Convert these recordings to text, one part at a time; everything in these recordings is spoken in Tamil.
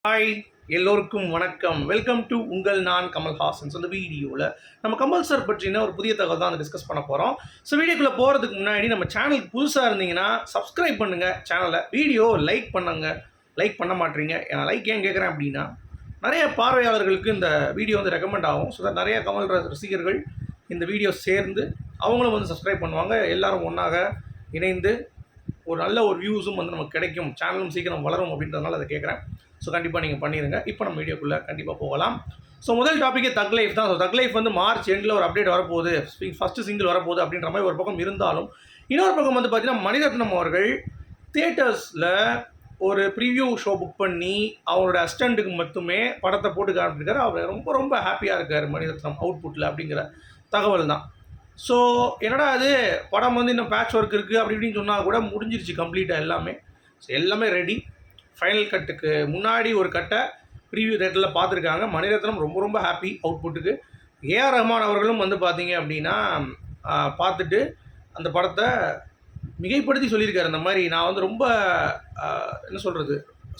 ஹாய், எல்லோருக்கும் வணக்கம். வெல்கம் டு உங்கள் நான் கமல்ஹாசன். இந்த வீடியோவில் நம்ம கமல் சார் பற்றின ஒரு புதிய தகவல் தான் டிஸ்கஸ் பண்ண போகிறோம். வீடியோக்குள்ளே போகிறதுக்கு முன்னாடி நம்ம சேனலுக்கு புதுசாக இருந்தீங்கன்னா சப்ஸ்கிரைப் பண்ணுங்கள் சேனலை, வீடியோ லைக் பண்ணுங்கள். லைக் பண்ண மாட்டீங்க. ஏன்னா லைக் ஏன் கேட்குறேன் அப்படின்னா, நிறைய பார்வையாளர்களுக்கு இந்த வீடியோ ரெக்கமெண்ட் ஆகும். நிறைய கமல் ரசிகர்கள் இந்த வீடியோ சேர்ந்து அவங்களும் சப்ஸ்கிரைப் பண்ணுவாங்க. எல்லோரும் ஒன்றாக இணைந்து ஒரு நல்ல ஒரு வியூஸும் நமக்கு கிடைக்கும், சேனலும் சீக்கிரம் வளரும் அப்படின்றதுனால அதை கேட்குறேன். கண்டிப்பாக நீங்கள் பண்ணிடுங்க. இப்போ நம்ம வீடியோக்குள்ளே கண்டிப்பாக போகலாம். முதல் டாப்பிக்கே தக் லைஃப் தான். தக் லைஃப் மார்ச் எண்டில் ஒரு அப்டேட் வரப்போகுது, ஃபஸ்ட்டு சிங்கிள் வரப்போகுது அப்படின்ற மாதிரி ஒரு பக்கம் இருந்தாலும், இன்னொரு பக்கம் பார்த்தீங்கன்னா மணிரத்னம் அவர்கள் தியேட்டர்ஸில் ஒரு ப்ரிவியூ ஷோ புக் பண்ணி அவரோட அசிஸ்டண்ட்டுக்கு மட்டுமே படத்தை போட்டு காமிச்சிருக்காரு. அவர் ரொம்ப ரொம்ப ஹாப்பியாக இருக்கார் மணிரத்னம் அவுட்புட்டில் அப்படிங்கிற தகவல் தான். என்னடா அது படம் இன்னும் பேட்ச் ஒர்க் இருக்குது அப்படி இப்படின்னு சொன்னால் கூட முடிஞ்சிருச்சு கம்ப்ளீட்டாக எல்லாமே. எல்லாமே ரெடி. ஃபைனல் கட்டுக்கு முன்னாடி ஒரு கட்டை ப்ரீவியூ தேட்டரில் பார்த்துருக்காங்க. மணிரத்னம் ரொம்ப ரொம்ப ஹாப்பி அவுட்புட்டுக்கு. ஏஆர் ரஹ்மான் அவர்களும் பார்த்தீங்க அப்படின்னா பார்த்துட்டு அந்த படத்தை மிகைப்படுத்தி சொல்லியிருக்காரு. இந்த மாதிரி நான் ரொம்ப என்ன சொல்கிறது,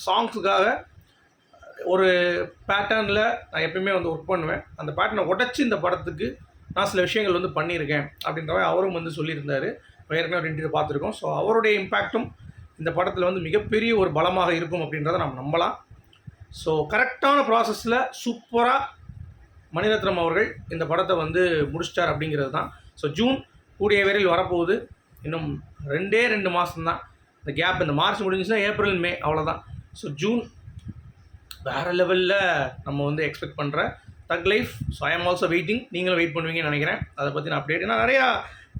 சாங்ஸுக்காக ஒரு பேட்டர்னில் நான் எப்பயுமே ஒர்க் பண்ணுவேன். அந்த பேட்டர்னை உடச்சி இந்த படத்துக்கு நான் சில விஷயங்கள் பண்ணியிருக்கேன் அப்படின்ற மாதிரி அவரும் சொல்லியிருந்தார். ஏற்கனவே ஒரு இன்டர்வியூ பார்த்துருக்கோம். அவருடைய இம்பேக்டும் இந்த படத்தில் மிகப்பெரிய ஒரு பலமாக இருக்கும் அப்படின்றத நம்ம நம்பலாம். கரெக்டான ப்ராசஸில் சூப்பராக மணிரத்னம் அவர்கள் இந்த படத்தை முடிச்சிட்டார் அப்படிங்கிறது தான். ஜூன் கூடிய விரைவில் வரப்போகுது. இன்னும் 2 மாதம்தான் இந்த கேப். இந்த மார்ச் முடிஞ்சுன்னா ஏப்ரல் மே அவ்வளோதான். ஜூன் வேறு லெவலில் நம்ம எக்ஸ்பெக்ட் பண்ணுற தக் லைஃப். ஐ ஆம் ஆல்சோ வெயிட்டிங். நீங்களும் வெயிட் பண்ணுவீங்கன்னு நினைக்கிறேன். அதை பற்றின அப்டேட் ஏன்னா நிறையா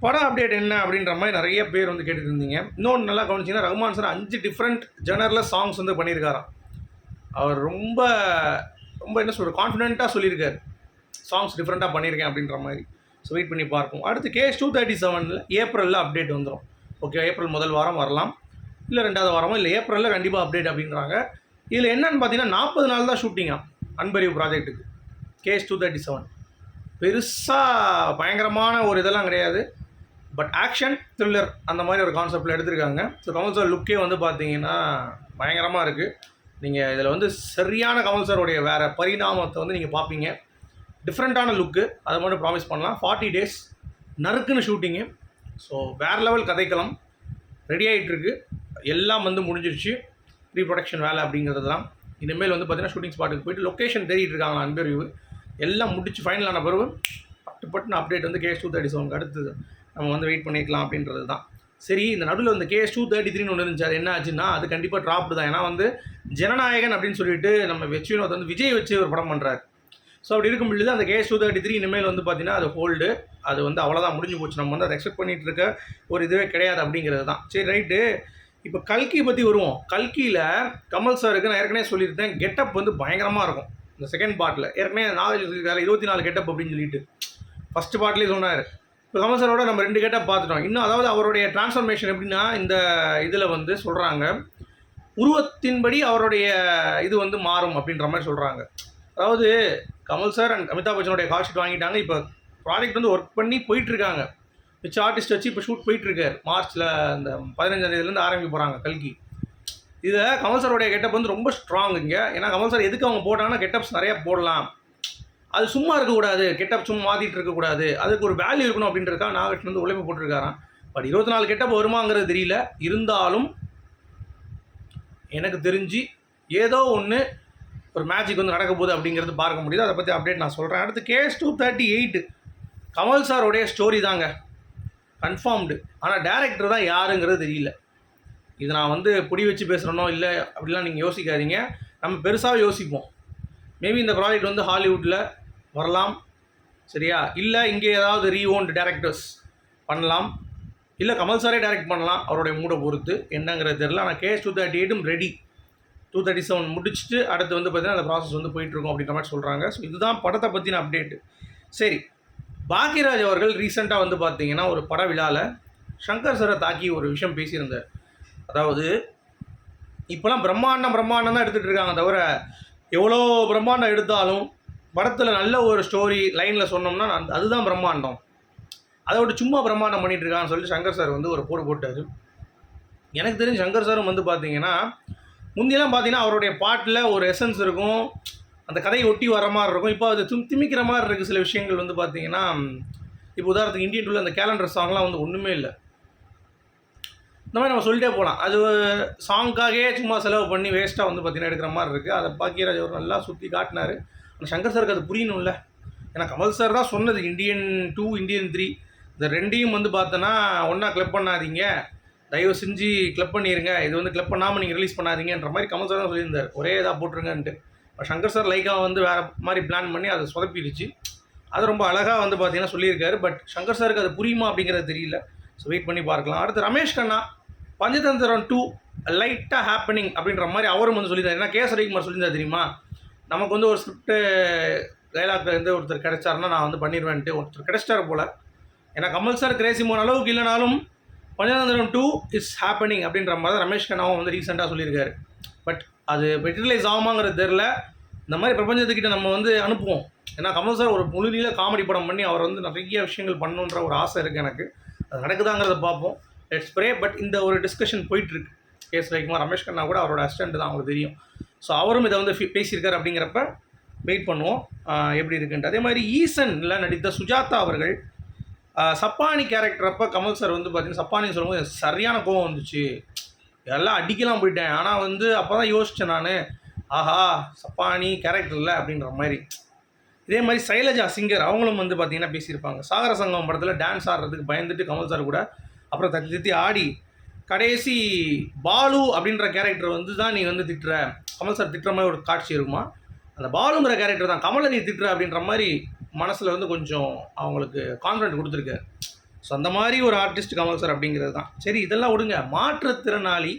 படம் அப்டேட் என்ன அப்படின்ற மாதிரி நிறைய பேர் கேட்டுட்டு இருந்தீங்க. இன்னொன்று நல்லா கவனிச்சிங்கன்னா, ரகுமான் சார் 5 டிஃப்ரெண்ட் ஜெனரில் சாங்ஸ் பண்ணியிருக்காராம். அவர் ரொம்ப ரொம்ப என்ன சொல்கிற கான்ஃபிடென்ட்டாக சொல்லியிருக்காரு, சாங்ஸ் டிஃப்ரெண்ட்டாக பண்ணியிருக்கேன் அப்படின்ற மாதிரி. வெயிட் பண்ணி பார்ப்போம். அடுத்து KS237 ஏப்ரலில் அப்டேட் வந்துடும். ஓகே, ஏப்ரல் முதல் வாரம் வரலாம், இல்லை 2வது வாரமோ, இல்லை ஏப்ரலில் கண்டிப்பாக அப்டேட் அப்படின்றாங்க. இதில் என்னென்னு பார்த்தீங்கன்னா 40 நாள் தான் ஷூட்டிங்காக அன்பறிவு ப்ராஜெக்ட்டுக்கு. KS237 பெருசாக பயங்கரமான ஒரு இதெல்லாம் கிடையாது. பட் ஆக்ஷன் த்ரில்லர் அந்த மாதிரி ஒரு கான்செப்டில் எடுத்திருக்காங்க. கமல் சார் லுக்கே பார்த்தீங்கன்னா பயங்கரமாக இருக்குது. நீங்கள் இதில் சரியான கமல் சாரோடைய வேறு பரிணாமத்தை நீங்கள் பார்ப்பீங்க. டிஃப்ரெண்ட்டான லுக்கு, அதை மட்டும் ப்ராமிஸ் பண்ணலாம். 40 days நறுக்குன்னு ஷூட்டிங்கு. வேறு லெவல் கதைக்களம் ரெடி ஆகிட்டுருக்கு. எல்லாம் முடிஞ்சிருச்சு. ப்ரீ ப்ரொடக்ஷன் வேலை அப்படிங்கிறதுலாம். இனிமேல் பார்த்தீங்கன்னா ஷூட்டிங் ஸ்பாட்டுக்கு போய்ட்டு லொக்கேஷன் தேடிட்டு இருக்காங்க. அன்பறிவு எல்லாம் முடிச்சு ஃபைனலான பிறகு பட்டுன்னு அப்டேட் KS237 அடுத்தது நம்ம வெயிட் பண்ணிக்கலாம் அப்படின்றது தான். சரி, இந்த நடுவில் KS233 ஒன்று இருந்துச்சு. அது என்ன ஆச்சுன்னா, அது கண்டிப்பாக ட்ராப்டு தான். ஏன்னா ஜனநாயகன் அப்படின்னு சொல்லிட்டு நம்ம வினோத் விஜய் வச்சு ஒரு படம் பண்ணுறாரு. அப்படி இருக்கும் பொழுது அந்த KS233 இனிமேல் பார்த்தீங்கன்னா அது ஹோல்டு. அது அவ்வளோதான், முடிஞ்சு போச்சு. நம்ம அதை எக்ஸ்பெக்ட் பண்ணிகிட்டு இருக்க ஒரு இதுவே கிடையாது அப்படிங்கிறது தான். சரி, ரைட்டு. இப்போ கல்கி பற்றி வருவோம். கல்கியில் கமல் சாருக்கு நான் ஏற்கனவே சொல்லியிருந்தேன், கெட்டப் பயங்கரமாக இருக்கும். இந்த செகண்ட் பார்ட்டில் ஏற்கனவே நாலேஜ் 24 கெட்டப் அப்படின்னு சொல்லிட்டு ஃபஸ்ட்டு பார்ட்லேயே சொன்னார். இப்போ கமல் சாரோட நம்ம 2 கெட்டப் பார்த்துட்டோம். இன்னும் அதாவது அவருடைய டிரான்ஸ்ஃபர்மேஷன் எப்படின்னா, இந்த இதில் சொல்கிறாங்க, உருவத்தின்படி அவருடைய இது மாறும் அப்படின்ற மாதிரி சொல்கிறாங்க. அதாவது கமல் சார் அண்ட் அமிதாப் பச்சனுடைய கால் ஷீட் வாங்கிட்டாங்க. இப்போ ப்ராஜெக்ட் ஒர்க் பண்ணி போயிட்டுருக்காங்க. மிச்ச ஆர்டிஸ்ட் வச்சு இப்போ ஷூட் போயிட்டுருக்காரு. மார்ச்சில் இந்த 15ஆம் தேதியிலேருந்து ஆரம்பிக்க போகிறாங்க கல்கி. இதில் கமல் சாரோடைய கெட்டப் ரொம்ப ஸ்ட்ராங் இங்கே. ஏன்னா கமல் சார் எதுக்கு அவங்க போட்டாங்கன்னா, கெட்டப்ஸ் நிறையா போடலாம், அது சும்மா இருக்கக்கூடாது, கெட்டப் சும்மா மாற்றிட்டு இருக்கக்கூடாது, அதுக்கு ஒரு வேல்யூ இருக்கணும் அப்படின்றதுக்காக நாகேஷ் உழைப்பு போட்டிருக்காராம். பட் 24 கெட்டப் வருமாங்கிறது தெரியல. இருந்தாலும் எனக்கு தெரிஞ்சு ஏதோ ஒன்று ஒரு மேஜிக் நடக்க போகுது அப்படிங்கிறது பார்க்க முடியுது. அதை பற்றி அப்டேட் நான் சொல்கிறேன். அடுத்து KS238 கமல் சாரோடைய ஸ்டோரி தாங்க, கன்ஃபார்ம்டு. ஆனால் டேரக்டர் தான் யாருங்கிறது தெரியல. இது நான் பொடி வச்சு பேசுகிறனோ இல்லை அப்படிலாம் நீங்கள் யோசிக்காதீங்க. நம்ம பெருசாக யோசிப்போம். மேபி இந்த ப்ராஜெக்ட் ஹாலிவுட்டில் வரலாம், சரியா? இல்லை இங்கே ஏதாவது ரீஓன்டு டேரக்டர்ஸ் பண்ணலாம், இல்லை கமல் சாரே டைரக்ட் பண்ணலாம். அவருடைய மூடை பொறுத்து என்னங்கிறது தெரியல. ஆனால் KS238 ரெடி. 237 முடிச்சுட்டு அடுத்து பார்த்தீங்கன்னா அந்த ப்ராசஸ் போயிட்டுருக்கோம் அப்படின்ற மாதிரி சொல்கிறாங்க. இதுதான் படத்தை பற்றின அப்டேட்டு. சரி, பாக்யராஜ் அவர்கள் ரீசெண்டாக பார்த்தீங்கன்னா ஒரு பட விழாவில் சங்கர் சாரை தாக்கி ஒரு விஷயம் பேசியிருந்தார். அதாவது இப்போலாம் பிரம்மாண்டம் தான் எடுத்துகிட்டு இருக்காங்க, தவிர எவ்வளோ பிரம்மாண்டம் எடுத்தாலும் படத்தில் நல்ல ஒரு ஸ்டோரி லைனில் சொன்னோம்னா அதுதான் பிரம்மாண்டம். அதை விட்டு சும்மா பிரம்மாண்டம் பண்ணிகிட்டு இருக்கான்னு சொல்லிட்டு சங்கர் சார் ஒரு போடு போட்டார். எனக்கு தெரிஞ்சு சங்கர் சாரும் பார்த்தீங்கன்னா முந்தியெல்லாம் பார்த்தீங்கன்னா அவருடைய பாட்டில் ஒரு எசன்ஸ் இருக்கும், அந்த கதையை ஒட்டி வர மாதிரி இருக்கும். இப்போ அது திமிக்கிற மாதிரி இருக்குது சில விஷயங்கள் வந்து பார்த்தீங்கன்னா. இப்போ உதாரணத்துக்கு இந்தியன் டூவில் அந்த கேலண்டர் சாங்லாம் வந்து ஒன்றுமே இல்லை. இந்த மாதிரி நம்ம சொல்லிட்டே போகலாம். அது சாங்காகவே சும்மா செலவு பண்ணி வேஸ்ட்டாக வந்து பார்த்தீங்கன்னா எடுக்கிற மாதிரி இருக்குது. அதை பாக்கியராஜ் அவர் நல்லா சுற்றி காட்டினார். ஆனால் சங்கர் சாருக்கு அது புரியணும்ல. ஏன்னா கமல் சார் தான் சொன்னது இந்தியன் 2, இந்தியன் 3 இந்த ரெண்டையும் வந்து பார்த்தோன்னா ஒன்றா கிளப் பண்ணாதீங்க, தயவு செஞ்சு கிளப் பண்ணிடுங்க, இது வந்து கிளப் பண்ணாமல் நீங்கள் ரிலீஸ் பண்ணாதீங்கன்ற மாதிரி கமல் சார் தான் சொல்லியிருந்தார். ஒரே இதாக போட்டுருங்கன்ட்டு. சங்கர் சார் லைக்காக வந்து வேறு மாதிரி பிளான் பண்ணி அதை சொதப்பிடுச்சு. அது ரொம்ப அழகாக வந்து பார்த்தீங்கன்னா சொல்லியிருக்காரு. பட் சங்கர் சாருக்கு அது புரியுமா அப்படிங்கிறது தெரியல. ஸோ வெயிட் பண்ணி பார்க்கலாம். அடுத்து ரமேஷ் கண்ணா பஞ்சதந்திரம் 2 லைட்டாக ஹேப்பனிங் அப்படின்ற மாதிரி அவரும் வந்து சொல்லியிருந்தார். ஏன்னா கேஎஸ் ரவிக்குமார் சொல்லியிருந்தார் தெரியுமா, நமக்கு வந்து ஒரு ஸ்கிரிப்டு டைலாக்ல இருந்து ஒருத்தர் கிடைச்சாருன்னா நான் வந்து பண்ணிடுவேன்ட்டு. ஒருத்தர் கிடைச்சிட்டாரு போல். ஏன்னா கமல் சார் கிரேசி மோன் அளவுக்கு இல்லைனாலும் பஞ்சதந்திரம் 2 இஸ் ஹேப்பனிங் அப்படின்ற மாதிரி தான் ரமேஷ் கண்ணாவும் வந்து ரீசெண்டாக சொல்லியிருக்காரு. பட் அது மெட்டீரியலைஸ் ஆகுமாங்கிறது தெரில. இந்த மாதிரி பிரபஞ்சத்துக்கிட்ட நம்ம வந்து அனுப்புவோம். ஏன்னா கமல் சார் ஒரு முழுநீள காமெடி படம் பண்ணி அவர் வந்து நிறைய விஷயங்கள் பண்ணணுன்ற ஒரு ஆசை இருக்குது எனக்கு. அது நடக்குதாங்கிறத பார்ப்போம். Let's pray. பட் இந்த ஒரு டிஸ்கஷன் போயிட்டுருக்கு. கேஎஸ் ரவிக்குமார், ரமேஷ் கண்ணா கூட அவரோட அசிஸ்டண்ட் தான், அவங்களுக்கு தெரியும். ஸோ அவரும் இதை வந்து பேசியிருக்காரு அப்படிங்கிறப்ப வெயிட் பண்ணுவோம் எப்படி இருக்குன்ட்டு. அதே மாதிரி ஈசனில் நடித்த சுஜாதா அவர்கள் சப்பானி கேரக்டர் அப்போ கமல் சார் வந்து பார்த்தீங்கன்னா சப்பானின்னு சொல்லும்போது சரியான கோவம் வந்துச்சு. எல்லாம் அடிக்கலாம் போயிட்டேன். ஆனால் வந்து அப்போ தான் யோசித்தேன் நான், ஆஹா சப்பானி கேரக்டர் இல்லை அப்படின்ற மாதிரி. இதே மாதிரி சைலஜா சிங்கர் அவங்களும் வந்து பார்த்தீங்கன்னா பேசியிருப்பாங்க. சாகர சங்கம் படத்தில் டான்ஸ் ஆடுறதுக்கு பயந்துட்டு கமல் சார் கூட அப்புறம் தத்தி ஆடி கடைசி பாலு அப்படின்ற கேரக்டர் வந்து தான் நீ வந்து திட்டுற, கமல் சார் திட்டுற மாதிரி ஒரு காட்சி இருக்குமா, அந்த பாலுங்கிற கேரக்டர் தான் கமலை நீ திட்டுற அப்படின்ற மாதிரி மனசில் வந்து கொஞ்சம் அவங்களுக்கு கான்ஃபிடென்ட் கொடுத்துருக்காரு. ஸோ அந்த மாதிரி ஒரு ஆர்டிஸ்ட் கமல் சார் அப்படிங்கிறது தான். சரி இதெல்லாம் விடுங்க. மாற்றுத்திறனாளி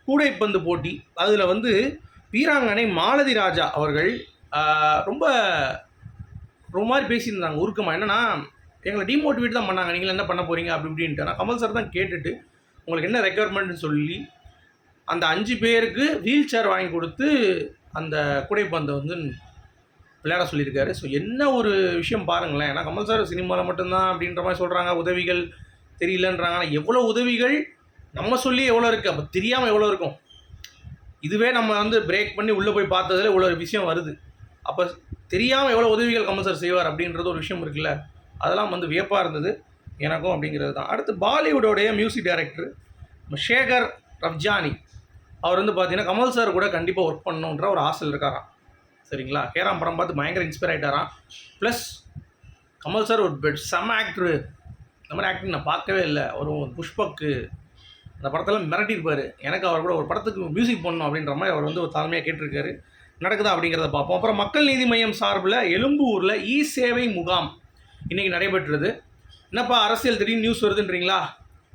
கூடைப்பந்து போட்டி அதில் வந்து வீராங்கனை மாலதி ராஜா அவர்கள் ரொம்ப மாதிரி பேசியிருந்தாங்க உருக்கமாக. என்னென்னா எங்களை டிமோட்டிவேட் தான் பண்ணாங்க, நீங்கள் என்ன பண்ண போகிறீங்க அப்படி இப்படின்ட்டு. நான் கமல் சார் தான் கேட்டுட்டு உங்களுக்கு என்ன ரெக்குயர்மெண்ட்னு சொல்லி அந்த 5 பேருக்கு வீல் சேர் வாங்கி கொடுத்து அந்த கூடைப்பந்தை வந்து விளையாட சொல்லியிருக்காரு. ஸோ என்ன ஒரு விஷயம் பாருங்களேன். ஏன்னா கமல் சார் சினிமாவில் மட்டும்தான் அப்படின்ற மாதிரி சொல்கிறாங்க, உதவிகள் தெரியலன்றாங்க. ஆனால் எவ்வளோ உதவிகள் நம்ம சொல்லி எவ்வளோ இருக்குது, அப்போ தெரியாமல் எவ்வளோ இருக்கும். இதுவே நம்ம வந்து பிரேக் பண்ணி உள்ளே போய் பார்த்ததில் இவ்வளோ விஷயம் வருது. அப்போ தெரியாமல் எவ்வளோ உதவிகள் கமல் சார் செய்வார் அப்படின்றது ஒரு விஷயம் இருக்குல்ல. அதெல்லாம் வந்து வியப்பாக இருந்தது எனக்கும் அப்படிங்கிறது தான். அடுத்து பாலிவுடோடைய மியூசிக் டைரக்டர் ஷேகர் ரப்ஜானி அவர் வந்து பார்த்தீங்கன்னா கமல் சார் கூட கண்டிப்பாக ஒர்க் பண்ணணுன்ற ஒரு ஆசையில் இருக்காராம். சரிங்களா, கேராம் படம் பார்த்து பயங்கர இன்ஸ்பயர் ஆகிட்டாராம். ப்ளஸ் கமல் சார் ஒரு செம்ம ஆக்டரு. இந்த மாதிரி ஆக்டிங் நான் பார்க்கவே இல்லை. ஒரு புஷ்பக்கு அந்த படத்தெல்லாம் மிரட்டியிருப்பார். எனக்கு அவர் கூட ஒரு படத்துக்கு மியூசிக் பண்ணணும் அப்படின்ற மாதிரி அவர் வந்து ஒரு தலைமையாக கேட்டிருக்காரு. நடக்குதா அப்படிங்கிறத பார்ப்போம். அப்புறம் மக்கள் நீதி மையம் சார்பில் எழும்பூரில் இ சேவை முகாம் இன்றைக்கி நடைபெற்றது. என்னப்பா அரசியல் திடீர்னு நியூஸ் வருதுன்றீங்களா?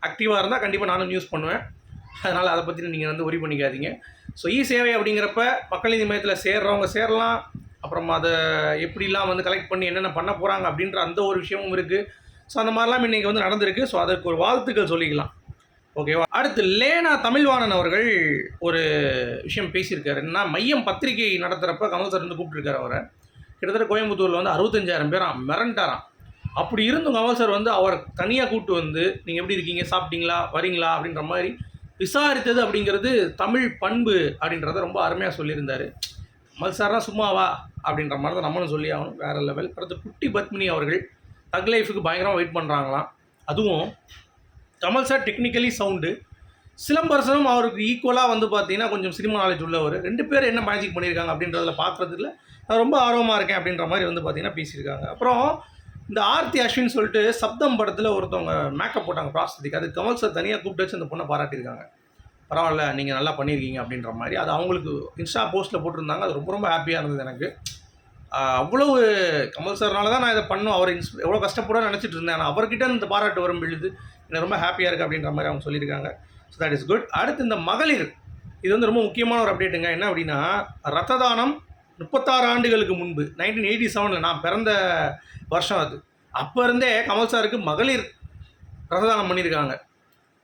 ஆக்டிவாக இருந்தால் கண்டிப்பாக நானும் நியூஸ் பண்ணுவேன். அதனால் அதை பற்றி நீங்கள் வந்து ஒரி பண்ணிக்காதீங்க. ஸோ இ சேவை அப்படிங்கிறப்ப மக்கள் நீதி மையத்தில் சேர்றவங்க சேரலாம். அப்புறம் அதை எப்படிலாம் வந்து கலெக்ட் பண்ணி என்னென்ன பண்ண போகிறாங்க அப்படின்ற அந்த ஒரு விஷயமும் இருக்குது. ஸோ அந்த மாதிரிலாம் இன்றைக்கி வந்து நடந்திருக்கு. ஸோ அதற்கு ஒரு வாழ்த்துக்கள் சொல்லிக்கலாம். ஓகேவா. அடுத்து லேனா தமிழ்வாணன் அவர்கள் ஒரு விஷயம் பேசியிருக்காரு. என்னன்னா மையம் பத்திரிகை நடத்துகிறப்ப கமல் சார் வந்து கூப்பிட்டுருக்காரு அவரை. கிட்டத்தட்ட கோயம்புத்தூரில் வந்து 65,000 பேராம் மிரண்டாராம். அப்படி இருந்தும் கமல் சார் வந்து அவர் தனியாக கூப்பிட்டு வந்து நீங்கள் எப்படி இருக்கீங்க, சாப்பிட்டீங்களா, வரீங்களா அப்படின்ற மாதிரி விசாரித்தது அப்படிங்கிறது தமிழ் பண்பு அப்படின்றத ரொம்ப அருமையாக சொல்லியிருந்தார். கமல் சார் தான் சும்மாவா அப்படின்ற மாதிரி தான் நம்மளும் சொல்லி ஆகணும். வேறு லெவல். அடுத்து குட்டி பத்மினி அவர்கள் தக் லைஃபுக்கு பயங்கரமாக வெயிட் பண்ணுறாங்களாம். அதுவும் கமல் சார் டெக்னிக்கலி சவுண்டு, சிலம்பரசனும் அவருக்கு ஈக்குவலாக வந்து பார்த்தீங்கன்னா கொஞ்சம் சினிமா நாலேஜ் உள்ளவர். 2 பேர் என்ன மேஜிக் பண்ணியிருக்காங்க அப்படின்றதில் பார்க்குறதுல நான் ரொம்ப ஆர்வமாக இருக்கேன் அப்படின்ற மாதிரி வந்து பார்த்தீங்கன்னா பேசியிருக்காங்க. அப்புறம் இந்த ஆர்த்தி அஸ்வின் சொல்லிட்டு சப்தம் படத்தில் ஒருத்தவங்க மேக்கப் போட்டாங்க ப்ராஸ்தட்டிக். அது கமல் சார் தனியாக கூப்பிட்டு வச்சு அந்த பொண்ணை பாராட்டியிருக்காங்க. பரவாயில்ல நீங்கள் நல்லா பண்ணியிருக்கீங்க அப்படின்ற மாதிரி. அது அவங்களுக்கு இன்ஸ்டா போஸ்ட்டில் போட்டிருந்தாங்க. அது ரொம்ப ஹாப்பியாக இருந்தது எனக்கு. அவ்வளவு கமல் சார்னால தான் நான் இதை பண்ணணும், அவர் எவ்வளோ கஷ்டப்பட நினச்சிட்டு இருந்தேன். ஆனால் அவர்கிட்ட இந்த பாராட்டு வரும் பொழுது எனக்கு ரொம்ப ஹாப்பியாக இருக்குது அப்படின்ற மாதிரி அவங்க சொல்லியிருக்காங்க. So that is good. அடுத்து இந்த மகளிர், இது வந்து ரொம்ப முக்கியமான ஒரு அப்டேட்டுங்க. என்ன அப்படின்னா ரத்த தானம் 36 ஆண்டுகளுக்கு முன்பு 1987 நான் பிறந்த வருஷம் அது. அப்போ இருந்தே கமல் சாருக்கு மகளிர் ரத்த தானம் பண்ணியிருக்காங்க.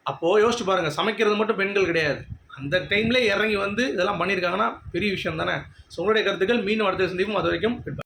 அப்போது யோசிச்சு பாருங்கள், சமைக்கிறது மட்டும் பெண்கள் கிடையாது. அந்த டைம்லேயே இறங்கி வந்து இதெல்லாம் பண்ணியிருக்காங்கன்னா பெரிய விஷயம் தானே. ஸோ உங்களுடைய கருத்துக்கள் மீண்டும் அடுத்த சந்திப்போம். அது வரைக்கும்